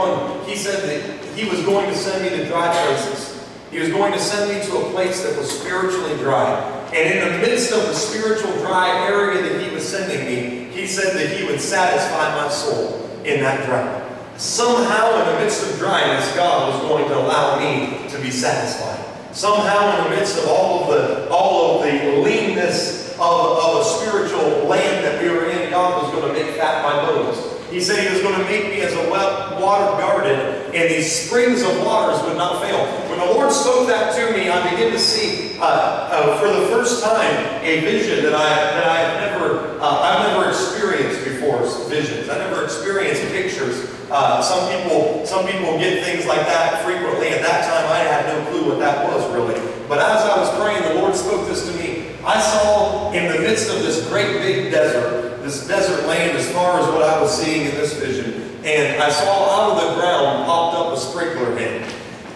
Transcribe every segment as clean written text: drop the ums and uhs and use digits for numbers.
1, he said that he was going to send me to dry places. He was going to send me to a place that was spiritually dry. And in the midst of the spiritual dry area that he was sending me, he said that he would satisfy my soul in that drought. Somehow in the midst of dryness, God was going to allow me to be satisfied. Somehow in the midst of all of the leanness of a spiritual land that we were in, God was going to make fat my bones. He said he was going to make me as a well-watered garden, and these springs of waters would not fail. When the Lord spoke that to me, I began to see, for the first time, a vision that I've never experienced before. Visions. I never experienced pictures. Some people get things like that frequently. At that time, I had no clue what that was really. But as I was praying, the Lord spoke this to me. I saw in the midst of this great big desert, this desert land as far as what I was seeing in this vision, and I saw out of the ground popped up a sprinkler head.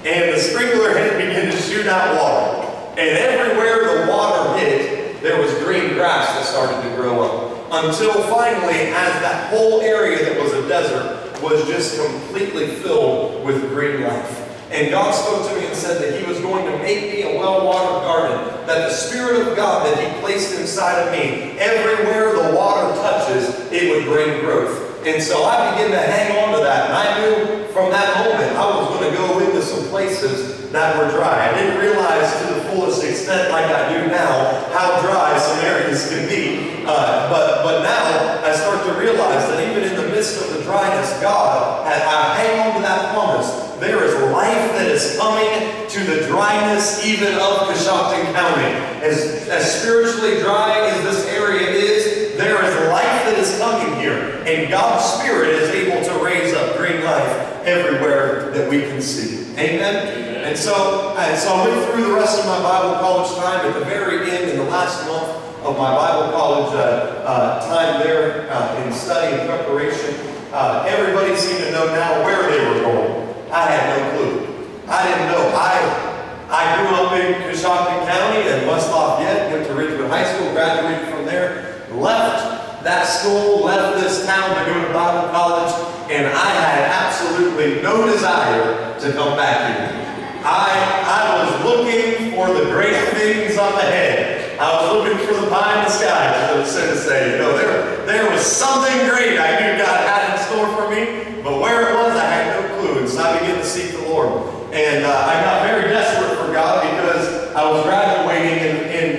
And the sprinkler head began to shoot out water. And everywhere the water hit, there was green grass that started to grow up. Until finally, as that whole area that was a desert was just completely filled with green life. And God spoke to me and said that he was going to make me a well-watered garden, that the Spirit of God that he placed inside of me, everywhere the water touches, it would bring growth. And so I began to hang on to that, and I knew from that moment I was going to go into some places that were dry. I didn't realize to the fullest extent like I do now how dry some areas can be. But now I start to realize that even in the midst of the dryness, God, I hang on to that promise. There is life that is coming to the dryness even of Coshocton County. As spiritually dry as this area is, there is life that is coming here. And God's Spirit is able to raise up green life everywhere that we can see. Amen? And so I went through the rest of my Bible college time. At the very end, in the last month of my Bible college time there in study and preparation, everybody seemed to know now where they were going. I had no clue. I didn't know. I grew up in Coshocton County and West Lafayette, went to Ridgewood High School, graduated from there, left that school, left this town to go to Bible college, and I had absolutely no desire to come back here. I was looking for the great things up ahead. I was looking for the pie in the sky, so to say. You know, there was something great I knew God had in store for me, but where it was, I had no clue. And so I began to seek the Lord. And I got very desperate for God because I was graduating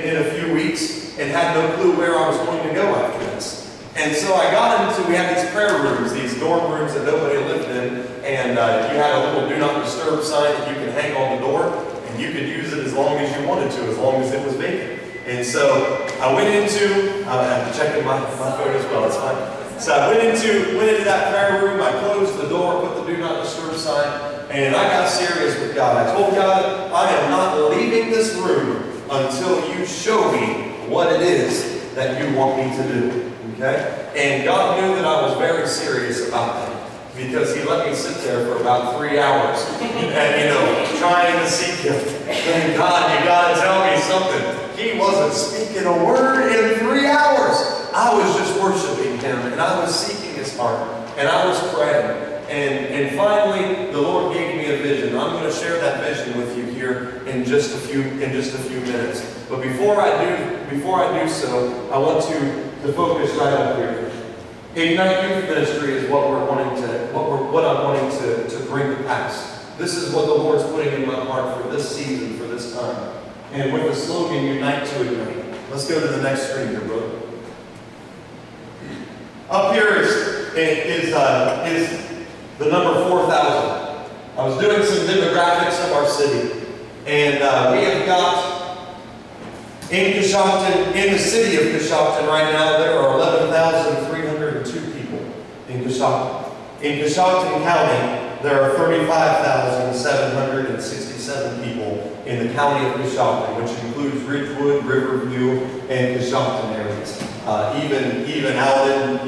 in a few weeks and had no clue where I was going to go after this. And so I got into, we had these prayer rooms, these dorm rooms that nobody lived in, and you had a little do not disturb sign that you can hang on the door, and you could use it as long as you wanted to, as long as it was vacant. And so I went into, I'm checking my phone as well, that's fine. So I went into that prayer room, I closed the door, put the do not disturb sign, and I got serious with God. I told God, I am not leaving this room until you show me what it is that you want me to do. Okay? And God knew that I was very serious about that, because he let me sit there for about 3 hours and, trying to seek him. And God, you got to tell me something. He wasn't speaking a word in 3 hours. I was just worshiping him, and I was seeking his heart, and I was praying. And finally, the Lord gave me a vision. I'm going to share that vision with you here in just a few minutes. But before I do so, I want to focus right up here. Ignite Youth Ministry is what I'm wanting to bring to pass. This is what the Lord's putting in my heart for this season, for this time. And with the slogan, Unite to Ignite. Let's go to the next screen here, brother. Up here is the number 4,000. I was doing some demographics of our city, and we have got in Coshocton, in the city of Coshocton right now, there are 11,302 people in Coshocton. In Coshocton County, there are 35,767 people in the county of Coshocton, which includes Ridgewood, Riverview, and Coshocton areas. Even out in,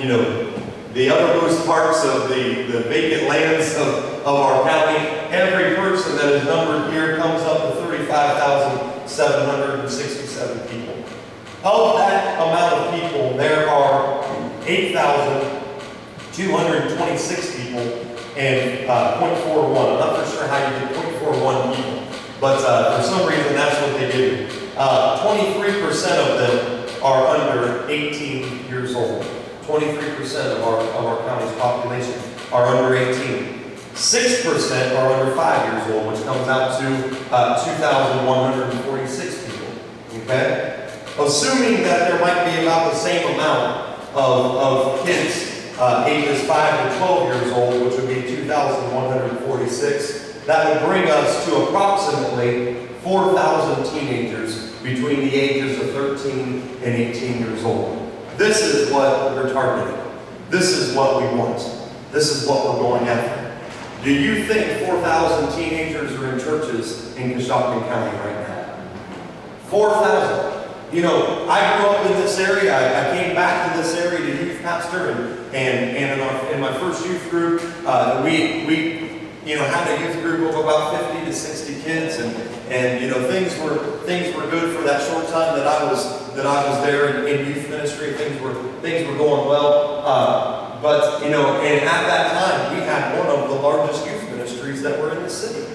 the othermost parts of the vacant lands of our county, every person that is numbered here comes up to 35,767 people. Of that amount of people, there are 8,226 people and 0.41. I'm not for sure how you get 0.41 people, but for some reason that's what they do. 23% of them are under 18 years old. 23% of our county's population are under 18. 6% are under 5 years old, which comes out to 2,146 people. Okay? Assuming that there might be about the same amount of kids ages 5 to 12 years old, which would be 2,146, that would bring us to approximately 4,000 teenagers between the ages of 13 and 18 years old. This is what we're targeting. This is what we want. This is what we're going after. Do you think 4,000 teenagers are in churches in Coshocton County right now? 4,000. You know, I grew up in this area. I came back to this area to youth pastor, and in my first youth group, we had a youth group of about 50 to 60 kids, and you know, things were good for that short time that I was there in youth ministry. Things were going well. But you know, and at that time, we had one of the largest youth ministries that were in the city,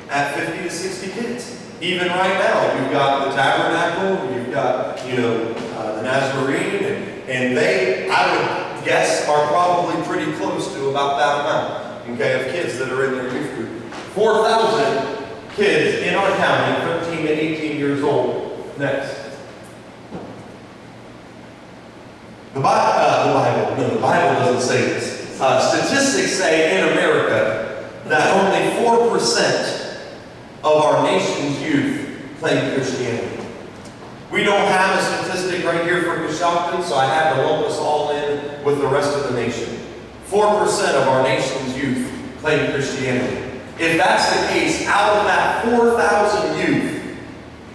at 50 to 60 kids. Even right now, you've got the Tabernacle, you've got, the Nazarene, and they, I would guess, are probably pretty close to about that amount, okay, of kids that are in their youth group. 4,000 kids in our county, 13 to 18 years old. Next. The Bible doesn't say this. Statistics say in America that only 4% of our nation's youth claim Christianity. We don't have a statistic right here for Coshocton, so I had to lump us all in with the rest of the nation. 4% of our nation's youth claim Christianity. If that's the case, out of that 4,000 youth,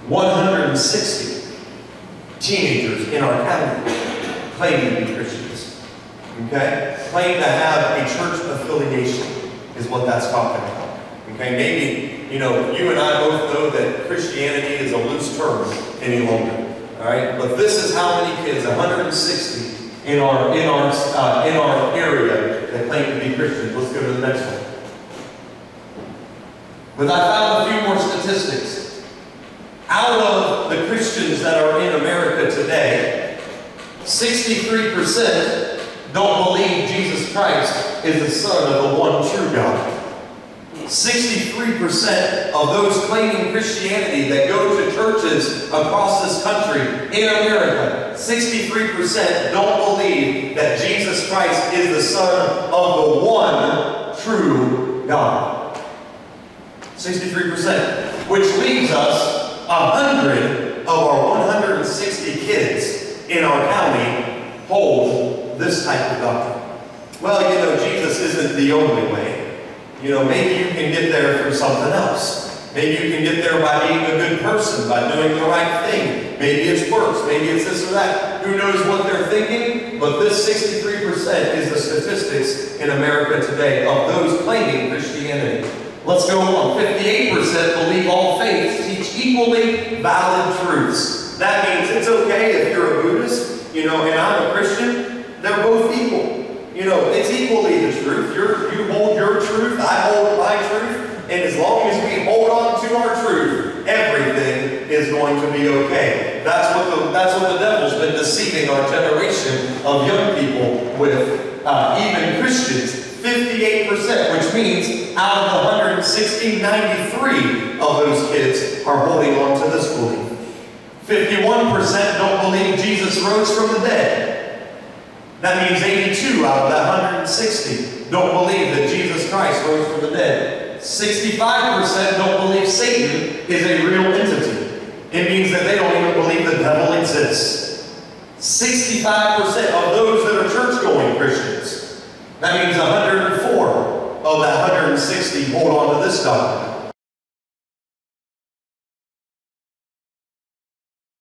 160 teenagers in our county claim to be Christians. Okay? Claim to have a church affiliation is what that's talking about. Okay? Maybe, you and I both know that Christianity is a loose term any longer. Alright? But this is how many kids, 160 in our area that claim to be Christians. Let's go to the next one. But I found a few more statistics. Out of the Christians that are in America today, 63% don't believe Jesus Christ is the Son of the one true God. 63% of those claiming Christianity that go to churches across this country in America, 63% don't believe that Jesus Christ is the Son of the one true God. 63%. Which leaves us 100 of our 160 kids in our county hold this type of doctrine. Well, Jesus isn't the only way. Maybe you can get there through something else. Maybe you can get there by being a good person, by doing the right thing. Maybe it's works, maybe it's this or that. Who knows what they're thinking? But this 63% is the statistics in America today of those claiming Christianity. Let's go on. 58% believe all faiths teach equally valid truths. That means it's okay if you're a Buddhist, and I'm a Christian. They're both equal. It's equally the truth. You hold your truth, I hold my truth, and as long as we hold on to our truth, everything is going to be okay. That's what the devil's been deceiving our generation of young people with, even Christians. 58%, which means out of the 160, 93 of those kids are holding on to this belief. 51% don't believe Jesus rose from the dead. That means 82 out of that 160 don't believe that Jesus Christ rose from the dead. 65% don't believe Satan is a real entity. It means that they don't even believe the devil exists. 65% of those that are church-going Christians. That means 104 of that 160 hold on to this doctrine.